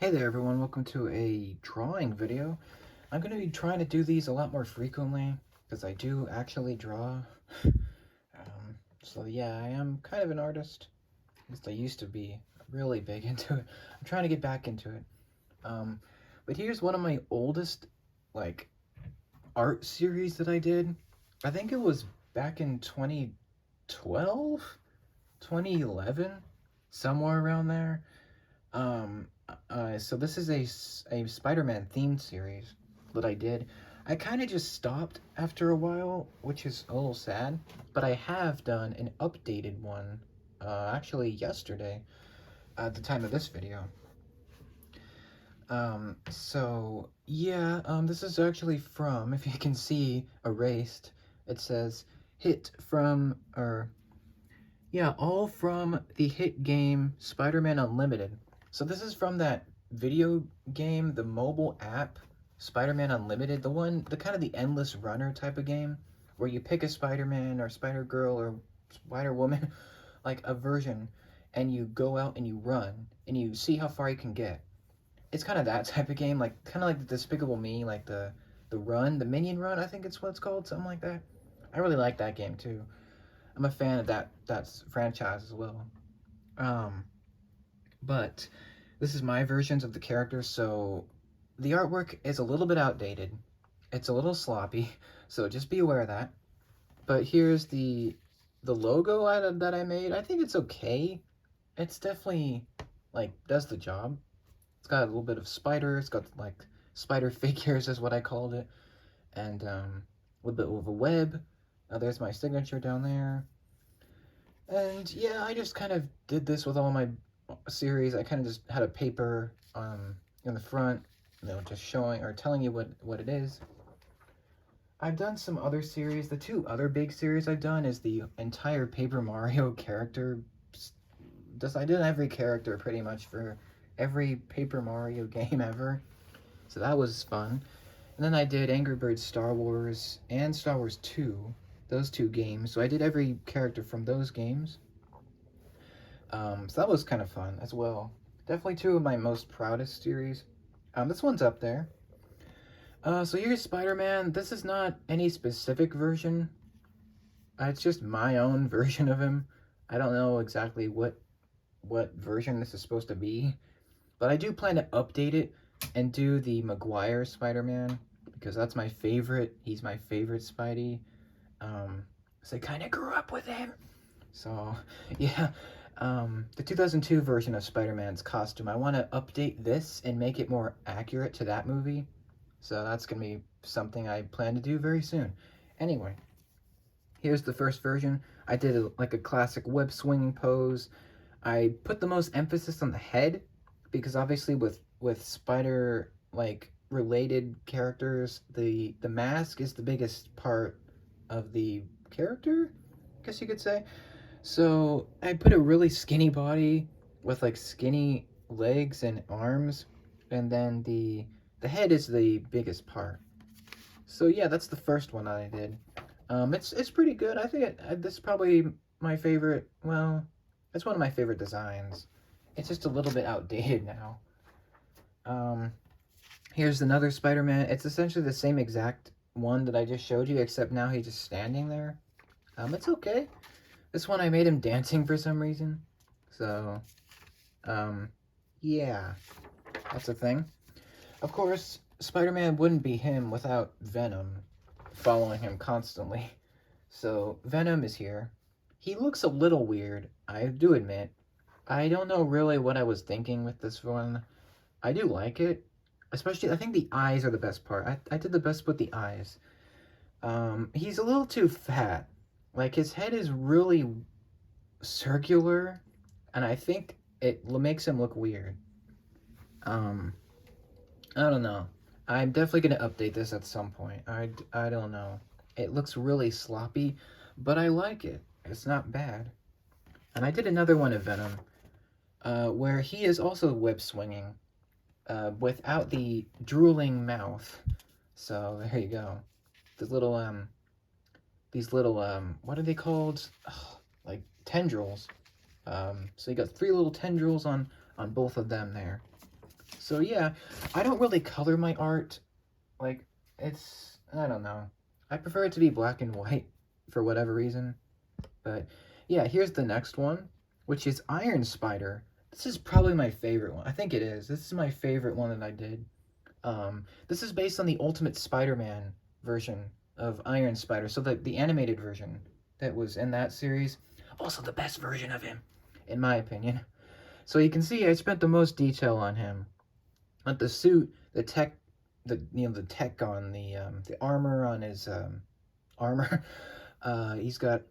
Hey there everyone, welcome to a drawing video. I'm going to be trying to do these a lot more frequently, because I do actually draw. So yeah, I am kind of an artist. At least I used to be really big into it. I'm trying to get back into it. But here's one of my oldest, like, art series that I did. I think it was back in 2012? 2011? Somewhere around there. So this is a Spider-Man themed series that I did. I kind of just stopped after a while, which is a little sad, but I have done an updated one, actually yesterday, at the time of this video. So yeah, this is actually from, if you can see, erased. It says, hit from, or, yeah, all from the hit game Spider-Man Unlimited. So this is from that video game, the mobile app, Spider-Man Unlimited, the kind of the endless runner type of game, where you pick a Spider-Man or Spider-Girl or Spider-Woman, like a version, and you go out and you run, and you see how far you can get. It's kind of that type of game, like kind of like the Despicable Me, like the run, the Minion Run, I think it's what it's called, something like that. I really like that game too. I'm a fan of that franchise as well. Um, but this is my versions of the characters, so the artwork is a little bit outdated. It's a little sloppy, so just be aware of that. But here's the logo that I made. I think it's okay. It's definitely, like, does the job. It's got a little bit of spider. It's got, like, spider figures is what I called it. And a little bit of a web. There's my signature down there. And yeah, I just kind of did this with all my series. I kind of just had a paper in the front, just showing or telling you what it is. I've done some other series. The two other big series I've done is the entire Paper Mario character. I did every character pretty much for every Paper Mario game ever. So that was fun. And then I did Angry Birds Star Wars and Star Wars 2, those two games. So I did every character from those games. So that was kind of fun as well. Definitely two of my most proudest series. This one's up there. So here's Spider-Man. This is not any specific version. It's just my own version of him. I don't know exactly what version this is supposed to be, but I do plan to update it and do the Maguire Spider-Man because that's my favorite. He's my favorite Spidey. So I kind of grew up with him. So yeah, the 2002 version of Spider-Man's costume, I want to update this and make it more accurate to that movie. So that's going to be something I plan to do very soon. Anyway, here's the first version. I did like a classic web swinging pose. I put the most emphasis on the head because obviously with spider like related characters, the mask is the biggest part of the character, I guess you could say. So I put a really skinny body with like skinny legs and arms, and then the head is the biggest part. So yeah, that's the first one I did. It's pretty good. I think this is probably my favorite. Well, it's one of my favorite designs. It's just a little bit outdated now. Here's another Spider-Man. It's essentially the same exact one that I just showed you, except now he's just standing there. It's okay. This one I made him dancing for some reason. So, yeah, that's a thing. Of course, Spider-Man wouldn't be him without Venom following him constantly. So, Venom is here. He looks a little weird, I do admit. I don't know really what I was thinking with this one. I do like it. Especially, I think the eyes are the best part. I did the best with the eyes. He's a little too fat. Like, his head is really circular, and I think it makes him look weird. I don't know. I'm definitely going to update this at some point. I don't know. It looks really sloppy, but I like it. It's not bad. And I did another one of Venom, where he is also web swinging, without the drooling mouth. So there you go. These little, what are they called? Ugh, like tendrils. So you got 3 little tendrils on both of them there. So yeah, I don't really color my art. Like, I don't know. I prefer it to be black and white for whatever reason. But yeah, here's the next one, which is Iron Spider. This is probably my favorite one. I think it is. This is my favorite one that I did. This is based on the Ultimate Spider-Man version of Iron Spider. So the animated version that was in that series. Also the best version of him, in my opinion. So you can see I spent the most detail on him. On the suit, the tech, the tech on the armor on his armor. He's got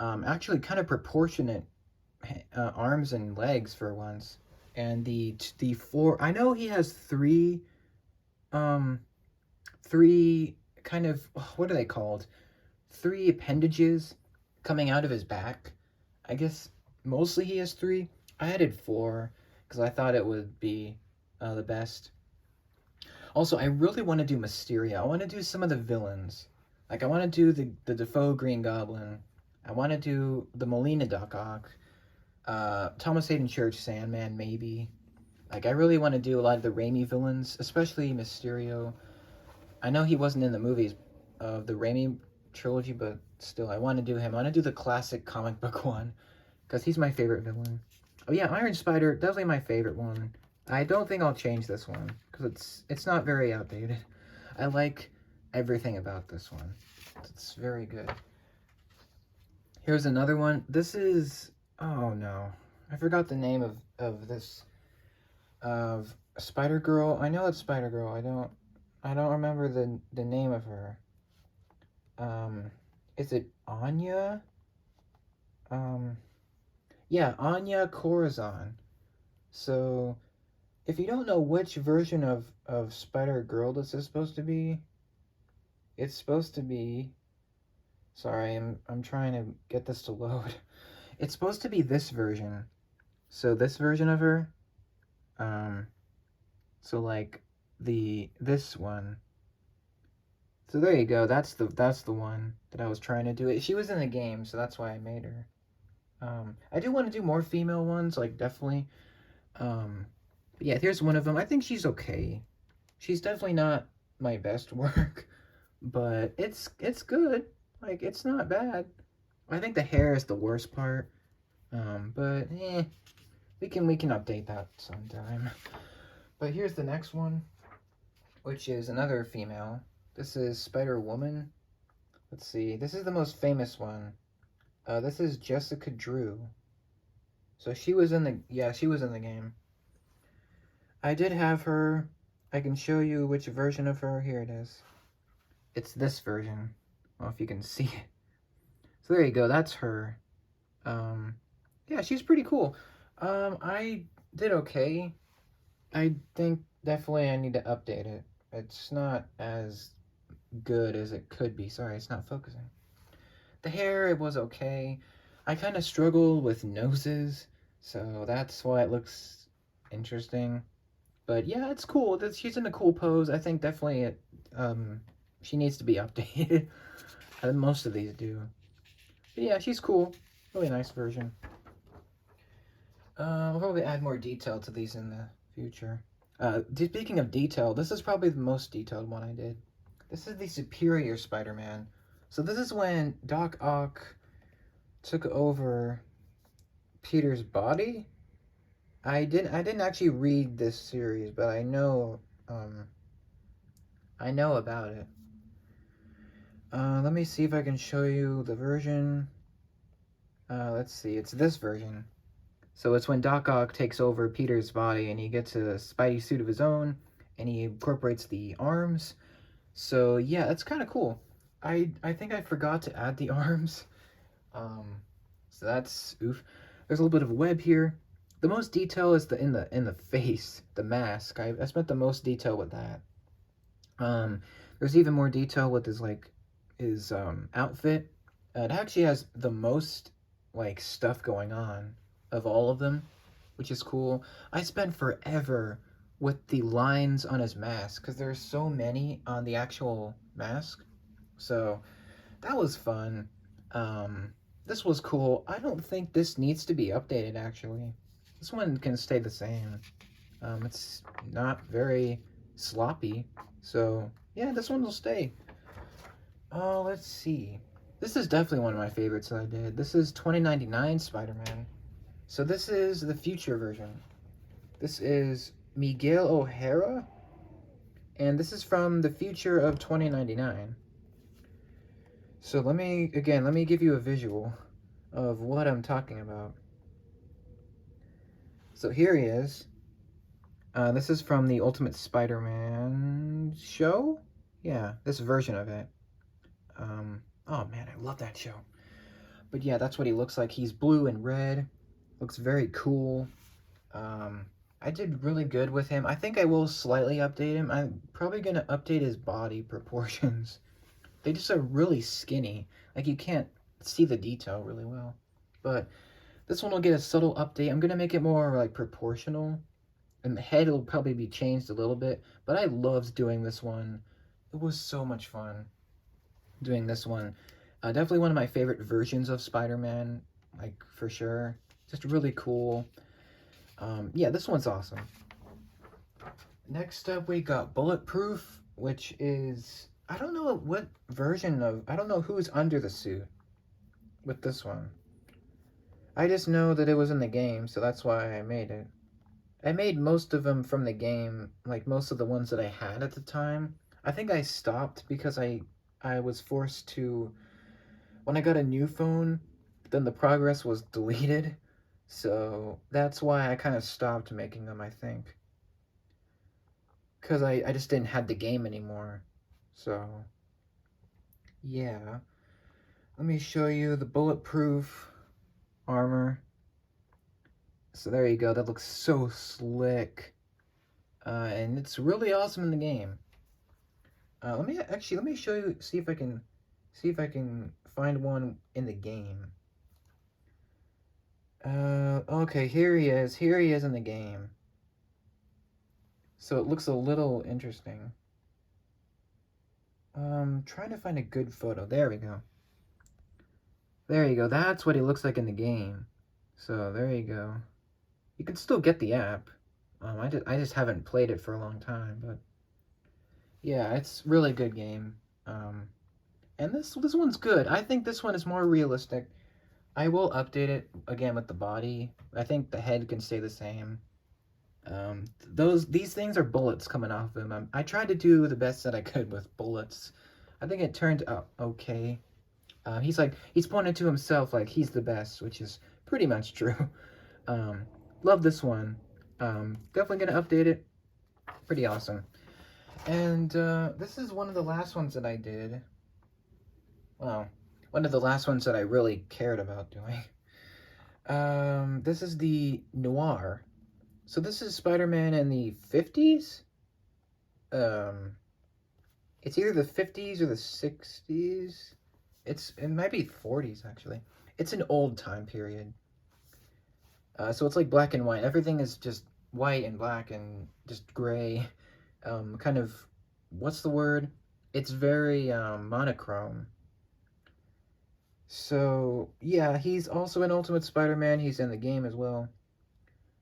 actually kind of proportionate arms and legs for once. And the four, I know he has three kind of, what are they called? Three appendages coming out of his back. I guess mostly he has three. I added four because I thought it would be the best. Also, I really want to do Mysterio. I want to do some of the villains. Like, I want to do the Defoe Green Goblin. I want to do the Molina Doc Ock. Thomas Hayden Church Sandman, maybe. Like, I really want to do a lot of the Raimi villains, especially Mysterio. I know he wasn't in the movies of the Raimi trilogy, but still, I want to do him. I want to do the classic comic book one, because he's my favorite villain. Oh yeah, Iron Spider, definitely my favorite one. I don't think I'll change this one, because it's not very outdated. I like everything about this one. It's very good. Here's another one. This is, oh no, I forgot the name of this, of Spider-Girl. I know it's Spider-Girl. I don't remember the name of her. Is it Anya? Yeah, Anya Corazon. So, if you don't know which version of Spider-Girl this is supposed to be, it's supposed to be, sorry, I'm trying to get this to load. It's supposed to be this version. So this version of her, so like this one. So there you go. That's the one that I was trying to do. She was in the game, so that's why I made her. I do want to do more female ones, like definitely. But yeah, here's one of them. I think she's okay. She's definitely not my best work, but it's good. Like, it's not bad. I think the hair is the worst part. But we can update that sometime. But here's the next one, which is another female. This is Spider-Woman. Let's see. This is the most famous one. This is Jessica Drew. So she was in the game. I did have her. I can show you which version of her. Here it is. It's this version. I don't know if you can see it. So there you go. That's her. Yeah, she's pretty cool. I did okay. I think definitely I need to update it. It's not as good as it could be. Sorry, it's not focusing. The hair, it was okay. I kind of struggle with noses, so that's why it looks interesting. But yeah, it's cool. She's in a cool pose. I think definitely she needs to be updated. Most of these do. But yeah, she's cool. Really nice version. We'll probably add more detail to these in the future. Speaking of detail, this is probably the most detailed one I did. This is the Superior Spider-Man. So this is when Doc Ock took over Peter's body. I didn't actually read this series, but I know about it. Let me see if I can show you the version. Let's see, it's this version. So it's when Doc Ock takes over Peter's body and he gets a Spidey suit of his own and he incorporates the arms. So yeah, that's kind of cool. I think I forgot to add the arms. So that's oof. There's a little bit of a web here. The most detail is in the face, the mask. I spent the most detail with that. There's even more detail with his outfit. It actually has the most stuff going on of all of them, which is cool. I spent forever with the lines on his mask because there's so many on the actual mask. So that was fun. This was cool. I don't think this needs to be updated, actually. This one can stay the same. It's not very sloppy. So, yeah, this one will stay. Oh, let's see. This is definitely one of my favorites that I did. This is 2099 Spider-Man. So this is the future version. This is Miguel O'Hara, and this is from the future of 2099. So let me give you a visual of what I'm talking about. So here he is. This is from the Ultimate Spider-Man show? Yeah, this version of it. Oh man, I love that show. But yeah, that's what he looks like. He's blue and red. Looks very cool. I did really good with him. I think I will slightly update him. I'm probably going to update his body proportions. They just are really skinny. Like, you can't see the detail really well. But this one will get a subtle update. I'm going to make it more, like, proportional. And the head will probably be changed a little bit. But I loved doing this one. It was so much fun doing this one. Definitely one of my favorite versions of Spider-Man. Like, for sure. Just really cool. Yeah, this one's awesome. Next up, we got Bulletproof, which is... I don't know what version of... I don't know who's under the suit with this one. I just know that it was in the game, so that's why I made it. I made most of them from the game, like most of the ones that I had at the time. I think I stopped because I was forced to... When I got a new phone, then the progress was deleted. So that's why I kind of stopped making them, I think. Because I just didn't have the game anymore. So, yeah. Let me show you the Bulletproof armor. So there you go. That looks so slick. And it's really awesome in the game. Let me show you, see if I can find one in the game. Okay, here he is. Here he is in the game. So it looks a little interesting. Trying to find a good photo. There we go. There you go. That's what he looks like in the game. So there you go. You can still get the app. I just haven't played it for a long time, but yeah, it's really good game. And this one's good. I think this one is more realistic. I will update it again with the body. I think the head can stay the same. These things are bullets coming off him. I tried to do the best that I could with bullets. I think it turned out okay. He's pointing to himself like he's the best, which is pretty much true. Love this one. Definitely gonna update it. Pretty awesome. And this is one of the last ones that I did. Well, one of the last ones that I really cared about doing. This is the Noir. So this is Spider-Man in the 50s? It's either the 50s or the 60s. It might be 40s, actually. It's an old time period. So it's like black and white. Everything is just white and black and just gray. Kind of, what's the word? It's very monochrome. So, yeah, he's also in Ultimate Spider-Man. He's in the game as well.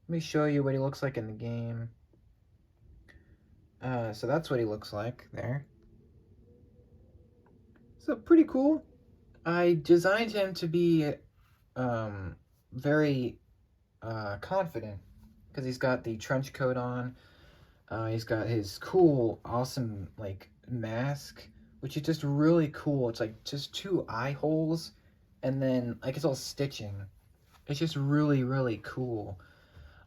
Let me show you what he looks like in the game. So that's what he looks like there. So pretty cool. I designed him to be very confident because he's got the trench coat on. He's got his cool, awesome, like, mask, which is just really cool. It's like just 2 eye holes, and then like it's all stitching. It's just really, really cool.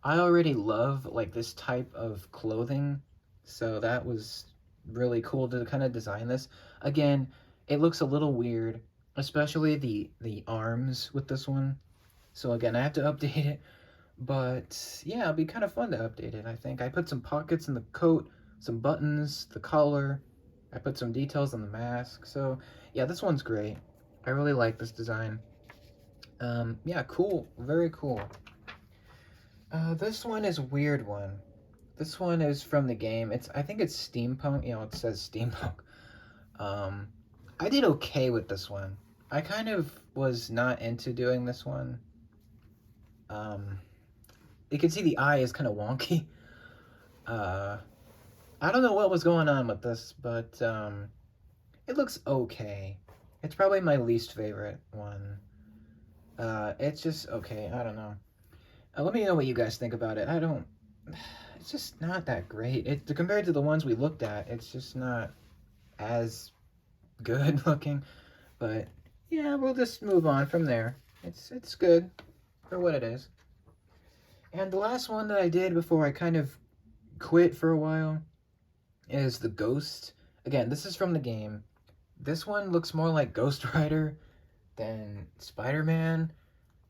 I already love like this type of clothing, so that was really cool to kind of design this. Again, it looks a little weird, especially the arms with this one. So again, I have to update it, but yeah, it'll be kind of fun to update it, I think. I put some pockets in the coat, some buttons, the collar. I put some details on the mask. So yeah, this one's great. I really like this design. Yeah, cool. Very cool. This one is a weird one. This one is from the game. I think it's Steampunk. You know, it says Steampunk. I did okay with this one. I kind of was not into doing this one. You can see the eye is kind of wonky. I don't know what was going on with this, but it looks okay. It's probably my least favorite one. It's just okay. I don't know. Let me know what you guys think about it. I don't. It's just not that great. Compared to the ones we looked at, it's just not as good looking. But yeah, we'll just move on from there. It's good for what it is. And the last one that I did before I kind of quit for a while is the Ghost. Again, this is from the game. This one looks more like Ghost Rider than Spider-Man,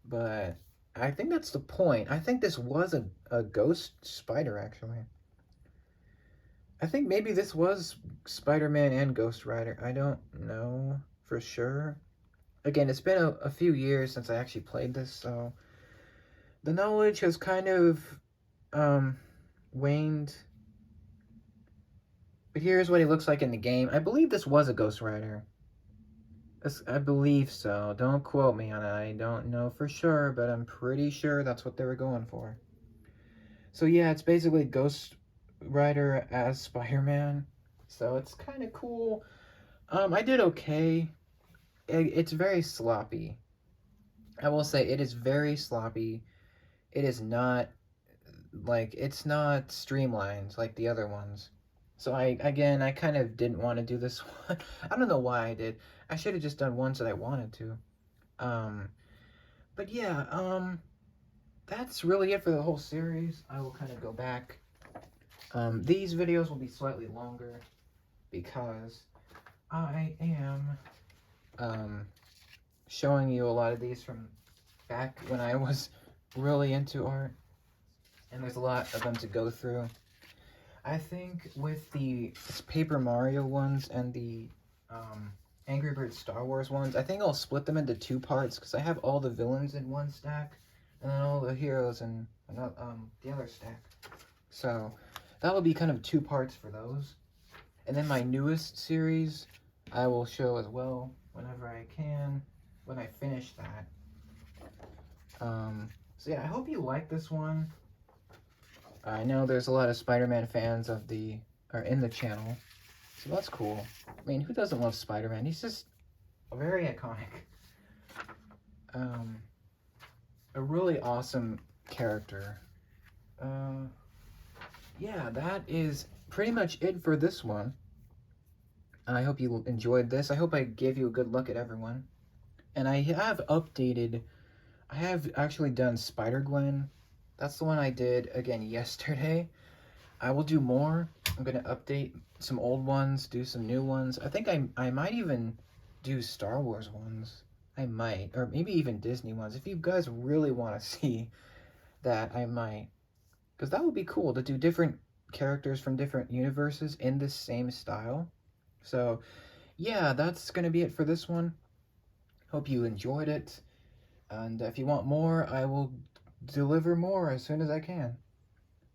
but I think that's the point. I think this was a ghost spider, actually. I think maybe this was Spider-Man and Ghost Rider. I don't know for sure. Again, it's been a few years since I actually played this, so the knowledge has kind of waned. But here's what he looks like in the game. I believe this was a Ghost Rider. I believe so. Don't quote me on it. I don't know for sure, but I'm pretty sure that's what they were going for. So yeah, it's basically Ghost Rider as Spider-Man. So it's kind of cool. I did okay. It's very sloppy. I will say it is very sloppy. It is not, like, it's not streamlined like the other ones. So I kind of didn't want to do this one. I don't know why I did. I should have just done ones that I wanted to. But yeah, that's really it for the whole series. I will kind of go back. These videos will be slightly longer because I am showing you a lot of these from back when I was really into art. And there's a lot of them to go through. I think with the Paper Mario ones and the Angry Birds Star Wars ones, I think I'll split them into 2 parts because I have all the villains in one stack and then all the heroes in the other stack. So that will be kind of 2 parts for those. And then my newest series I will show as well whenever I can, when I finish that. So yeah, I hope you like this one. I know there's a lot of Spider-Man fans in the channel, so that's cool. I mean, who doesn't love Spider-Man? He's just very iconic. A really awesome character. Yeah, that is pretty much it for this one. I hope you enjoyed this. I hope I gave you a good look at everyone. And I have actually done Spider-Gwen. That's the one I did, again, yesterday. I will do more. I'm going to update some old ones, do some new ones. I think I might even do Star Wars ones. I might. Or maybe even Disney ones. If you guys really want to see that, I might. Because that would be cool to do different characters from different universes in this same style. So, yeah, that's going to be it for this one. Hope you enjoyed it. And if you want more, I will deliver more as soon as I can.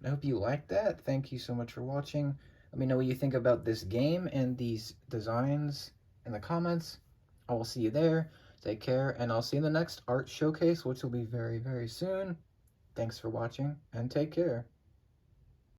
I hope you liked that. Thank you so much for watching. Let me know what you think about this game and these designs in the comments. I will see you there. Take care, and I'll see you in the next art showcase, which will be very, very soon. Thanks for watching, and take care.